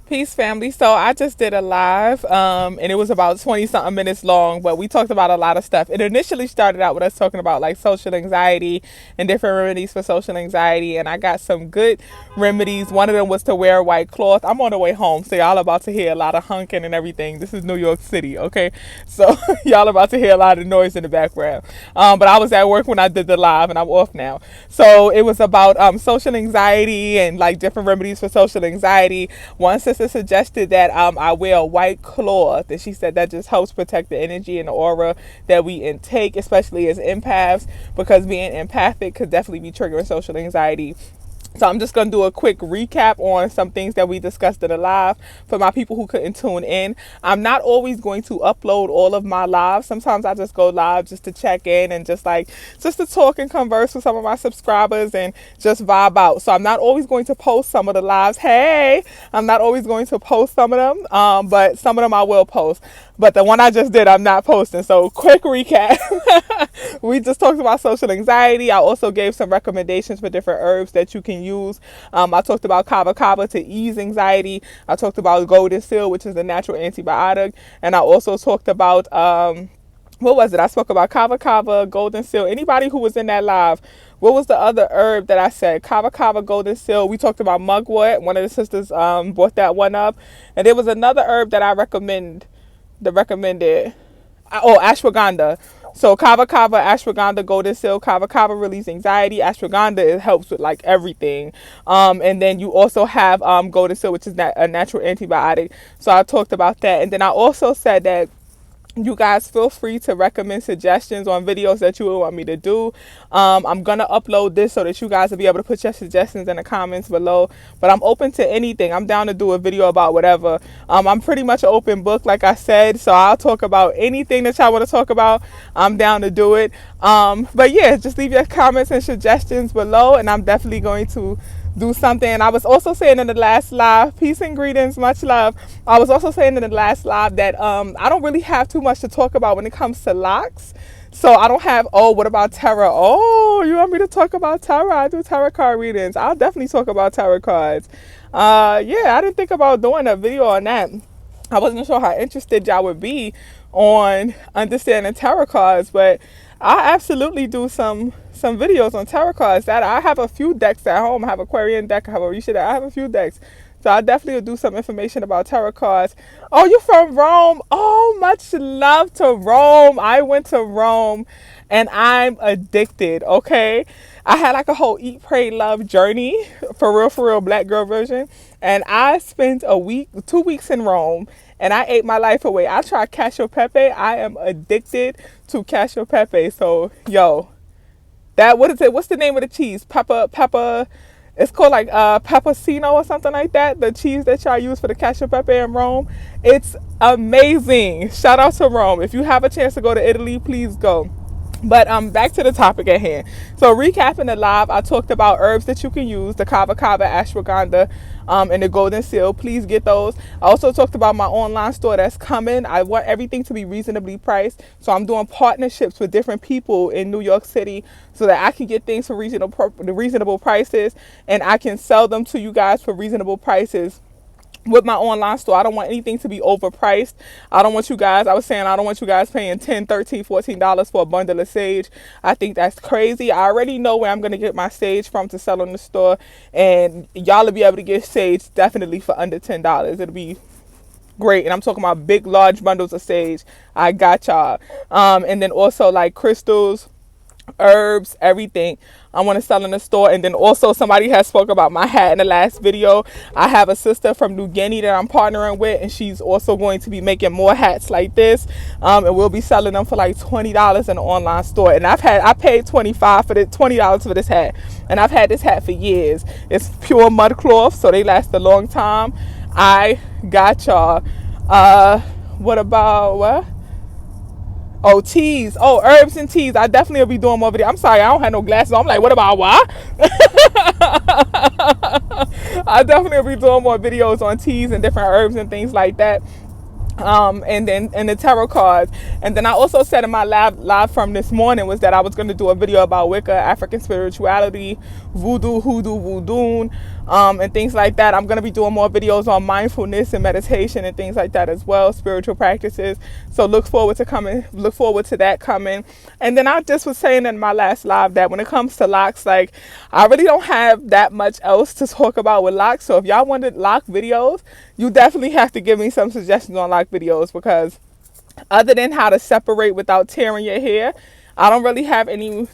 Peace, family. So I just did a live, and it was about 20 something minutes long, but we talked about a lot of stuff. It initially started out with us talking about like social anxiety and different remedies for social anxiety, and I got some good remedies. One of them was to wear a white cloth. I'm on the way home, so y'all about to hear a lot of honking and everything. This is New York City, okay? So y'all about to hear a lot of noise in the background. But I was at work when I did the live, and I'm off now. So it was about social anxiety and like different remedies for social anxiety. One sister suggested that I wear a white cloth, and she said that just helps protect the energy and the aura that we intake, especially as empaths, because being empathic could definitely be triggering social anxiety. So I'm just going to do a quick recap on some things that we discussed in the live for my people who couldn't tune in. I'm not always going to upload all of my lives. Sometimes I just go live just to check in and just to talk and converse with some of my subscribers and just vibe out. So I'm not always going to post some of the lives. Hey, I'm not always going to post some of them, but some of them I will post. But the one I just did, I'm not posting. So quick recap. We just talked about social anxiety. I also gave some recommendations for different herbs that you can use. I talked about kava kava to ease anxiety. I talked about golden seal, which is a natural antibiotic. And I also talked about, what was it? I spoke about kava kava, golden seal. Anybody who was in that live, what was the other herb that I said? Kava kava, golden seal. We talked about mugwort. One of the sisters brought that one up. And there was another herb that I recommended. Oh, ashwagandha. So kava kava, ashwagandha, golden seal. Kava kava relieves anxiety. Ashwagandha, it helps with like everything. And then you also have golden seal, which is a natural antibiotic. So I talked about that. And then I also said that you guys feel free to recommend suggestions on videos that you would want me to do. I'm going to upload this so that you guys will be able to put your suggestions in the comments below. But I'm open to anything. I'm down to do a video about whatever. I'm pretty much an open book, like I said. So I'll talk about anything that y'all want to talk about. I'm down to do it. But yeah, just leave your comments and suggestions below. And I'm definitely going to do something. And I was also saying in the last live, peace and greetings, much love. I was also saying in the last live that I don't really have too much to talk about when it comes to Locs. So I don't have, oh, what about tarot? Oh, you want me to talk about tarot? I do tarot card readings. I'll definitely talk about tarot cards. Yeah, I didn't think about doing a video on that. I wasn't sure how interested y'all would be on understanding tarot cards, but I absolutely do some videos on tarot cards. That I have a few decks at home. I have Aquarian deck, I have a Orisha deck, I have a few decks. So I definitely will do some information about tarot cards. Oh, you from Rome? Oh, much love to Rome. I went to Rome and I'm addicted, okay? I had like a whole eat, pray, love journey, for real, black girl version. And I spent 2 weeks in Rome and I ate my life away. I tried cacio pepe. I am addicted to cacio pepe. So, yo, what is it? What's the name of the cheese? Pepper. It's called like peppercino or something like that. The cheese that y'all use for the cacio pepe in Rome. It's amazing. Shout out to Rome. If you have a chance to go to Italy, please go. But back to the topic at hand. So recapping the live, I talked about herbs that you can use, the kava kava, ashwagandha, and the golden seal. Please get those. I also talked about my online store that's coming. I want everything to be reasonably priced. So I'm doing partnerships with different people in New York City so that I can get things for reasonable prices and I can sell them to you guys for reasonable prices. With my online store, I don't want anything to be overpriced. I don't want you guys paying $10, $13, $14 for a bundle of sage. I think that's crazy. I already know where I'm going to get my sage from to sell in the store. And y'all will be able to get sage definitely for under $10. It'll be great. And I'm talking about big, large bundles of sage. I got y'all. And then also like crystals, herbs, everything I want to sell in the store. And then also somebody has spoke about my hat in the last video. I have a sister from New Guinea that I'm partnering with, and she's also going to be making more hats like this, and we'll be selling them for like $20 in the online store. And I paid $20 for this hat, and I've had this hat for years. It's pure mud cloth, so they last a long time. I got y'all. What about what? Oh, teas. Oh, herbs and teas. I definitely will be doing more videos. I'm sorry, I don't have no glasses. I'm like, what about what? I definitely will be doing more videos on teas and different herbs and things like that. And the tarot cards. And then I also said in my live from this morning was that I was going to do a video about Wicca, African spirituality, voodoo, hoodoo, voodoo, and things like that. I'm going to be doing more videos on mindfulness and meditation and things like that as well, spiritual practices. So look forward to that coming. And then I just was saying in my last live that when it comes to locks, like, I really don't have that much else to talk about with locks. So if y'all wanted lock videos, you definitely have to give me some suggestions on lock videos, because other than how to separate without tearing your hair, I don't really have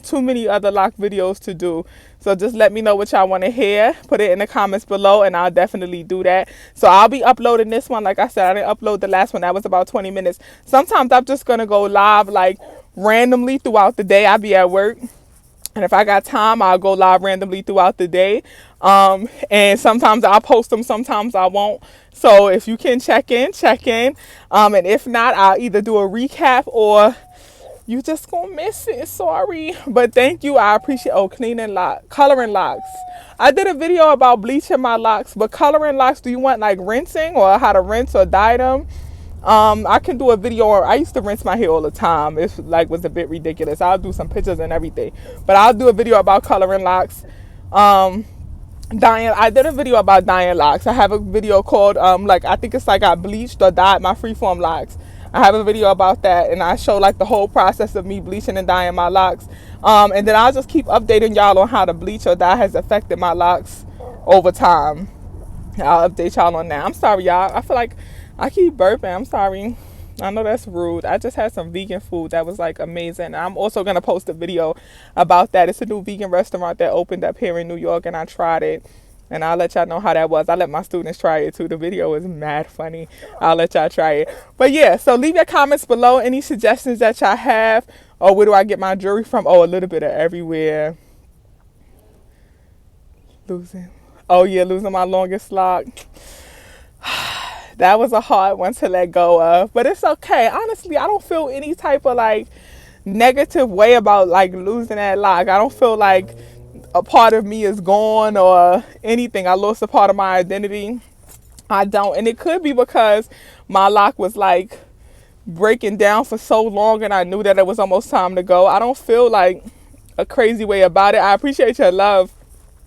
too many other lock videos to do. So just let me know what y'all want to hear. Put it in the comments below and I'll definitely do that. So I'll be uploading this one. Like I said, I didn't upload the last one. That was about 20 minutes. Sometimes I'm just going to go live like randomly throughout the day. I'll be at work. And if I got time, I'll go live randomly throughout the day. And sometimes I'll post them, sometimes I won't. So if you can check in. And if not, I'll either do a recap or you just gonna miss it. Sorry. But thank you. I appreciate coloring locks. I did a video about bleaching my locks, but coloring locks, do you want like rinsing or how to rinse or dye them? I can do a video. I used to rinse my hair all the time. It was a bit ridiculous. I'll do some pictures and everything, but I'll do a video about coloring locks. Dyeing. I did a video about dyeing locks. I have a video called I think it's like I bleached or dyed my freeform locks. I have a video about that, and I show like the whole process of me bleaching and dyeing my locks. And then I'll just keep updating y'all on how to bleach or dye has affected my locks over time. I'll update y'all on that. I'm sorry, y'all. I feel like I keep burping. I'm sorry. I know that's rude. I just had some vegan food that was like amazing. I'm also going to post a video about that. It's a new vegan restaurant that opened up here in New York, and I tried it. And I'll let y'all know how that was. I let my students try it too. The video is mad funny. I'll let y'all try it. But yeah, so leave your comments below. Any suggestions that y'all have. Or where do I get my jewelry from? Oh, a little bit of everywhere. Losing my longest lock. That was a hard one to let go of. But it's okay. Honestly, I don't feel any type of like negative way about like losing that lock. I don't feel like a part of me is gone or anything. I lost a part of my identity. I don't. And it could be because my lock was like breaking down for so long and I knew that it was almost time to go. I don't feel like a crazy way about it. I appreciate your love.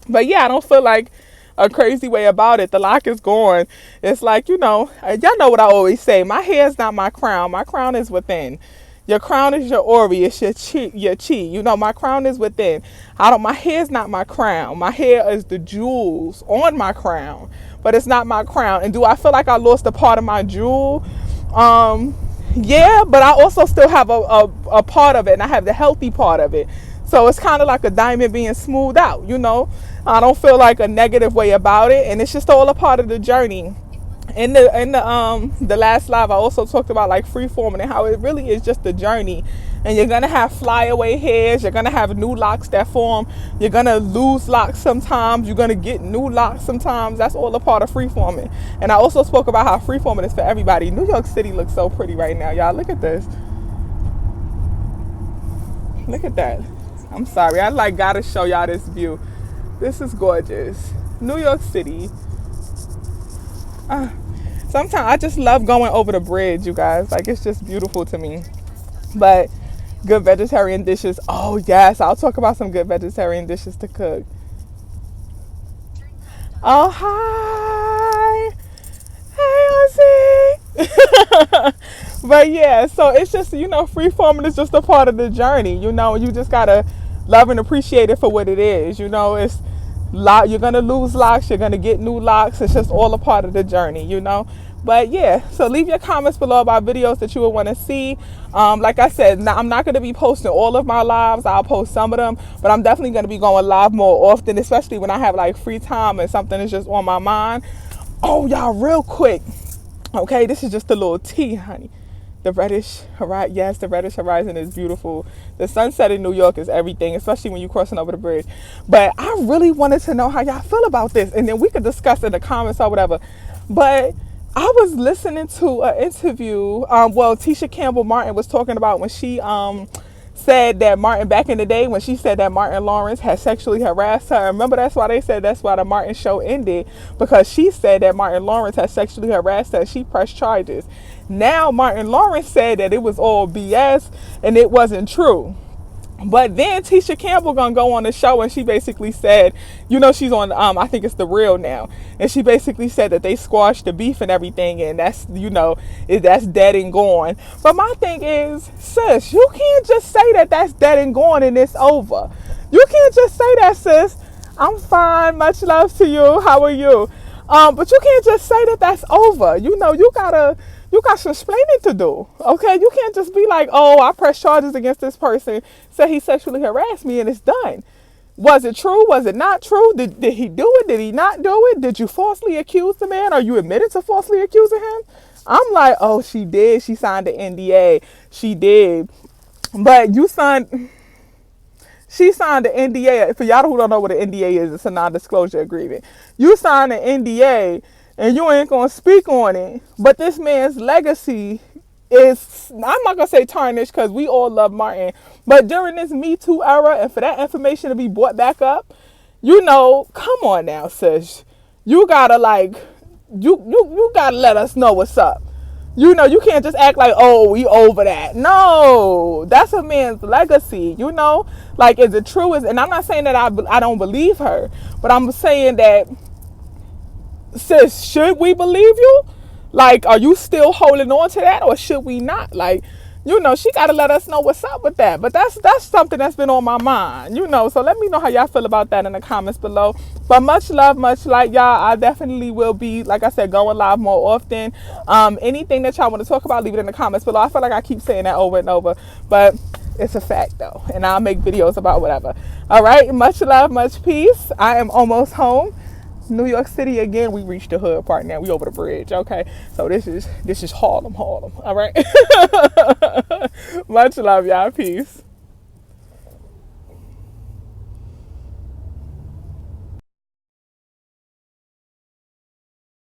But yeah, I don't feel like a crazy way about it. The lock is gone. It's like, y'all know what I always say. My hair is not my crown. My crown is within. Your crown is your aura, it's your chi. My crown is within. My hair is not my crown. My hair is the jewels on my crown, but it's not my crown. And do I feel like I lost a part of my jewel? Yeah, but I also still have a part of it, and I have the healthy part of it. So it's kind of like a diamond being smoothed out, I don't feel like a negative way about it, and it's just all a part of the journey. In the last live, I also talked about like freeforming and how it really is just a journey. And you're gonna have flyaway hairs. You're gonna have new locks that form. You're gonna lose locks sometimes. You're gonna get new locks sometimes. That's all a part of freeforming. And I also spoke about how freeforming is for everybody. New York City looks so pretty right now, y'all. Look at this. Look at that. I'm sorry. I gotta show y'all this view. This is gorgeous. New York City. Sometimes I just love going over the bridge, you guys. Like, it's just beautiful to me. But good vegetarian dishes. Oh, yes. I'll talk about some good vegetarian dishes to cook. Oh, hi. Hey, Ozzy. But, yeah. So, it's just, freeforming is just a part of the journey. You just got to love and appreciate it for what it is. It's you're going to lose locks. You're going to get new locks. It's just all a part of the journey, But yeah, so leave your comments below about videos that you would want to see. Like I said, I'm not going to be posting all of my lives. I'll post some of them, but I'm definitely going to be going live more often, especially when I have like free time and something is just on my mind. Oh, y'all, real quick. Okay, this is just a little tea, honey. The reddish horizon, yes, the reddish horizon is beautiful. The sunset in New York is everything, especially when you're crossing over the bridge. But I really wanted to know how y'all feel about this, and then we could discuss in the comments or whatever. But I was listening to an interview. Tisha Campbell Martin was talking about when she said that Martin, back in the day, when she said that Martin Lawrence had sexually harassed her. Remember, that's why the Martin show ended, because she said that Martin Lawrence had sexually harassed her. She pressed charges. Now Martin Lawrence said that it was all BS and it wasn't true. But then Tisha Campbell gonna go on the show, and she basically said, you know, she's on I think it's The Real now, and she basically said that they squashed the beef and everything, and that's, you know, that's dead and gone. But my thing is, sis, you can't just say that that's dead and gone and it's over. You can't just say that, sis. I'm fine, much love to you. How are you? But you can't just say that that's over. You know, you got some explaining to do. Okay, you can't just be like, oh, I press charges against this person, said he sexually harassed me, and it's done. Was it true? Was it not true? Did he do it? Did he not do it? Did you falsely accuse the man? Are you admitted to falsely accusing him? I'm like, oh, she did. She signed the NDA. She did. But she signed the NDA. For y'all who don't know what an NDA is, it's a non-disclosure agreement. You signed an NDA and you ain't going to speak on it. But this man's legacy is, I'm not going to say tarnished because we all love Martin. But during this Me Too era, and for that information to be brought back up, you know, come on now, sis. You got to you got to let us know what's up. You know, you can't just act like, oh, we over that. No, that's a man's legacy, you know? Like, is it true? And I'm not saying that I don't believe her, but I'm saying that, sis, should we believe you? Like, are you still holding on to that, or should we not? Like, you know, she got to let us know what's up with that. But that's something that's been on my mind, you know. So let me know how y'all feel about that in the comments below. But much love, much light, y'all. I definitely will be, like I said, going live more often. Anything that y'all want to talk about, leave it in the comments below. I feel like I keep saying that over and over, but it's a fact though, and I'll make videos about whatever. All right, much love, much peace. I am almost home. New York City again. We reached the hood part now. We over the bridge. Okay, so this is Harlem. All right. Much love, y'all. Peace.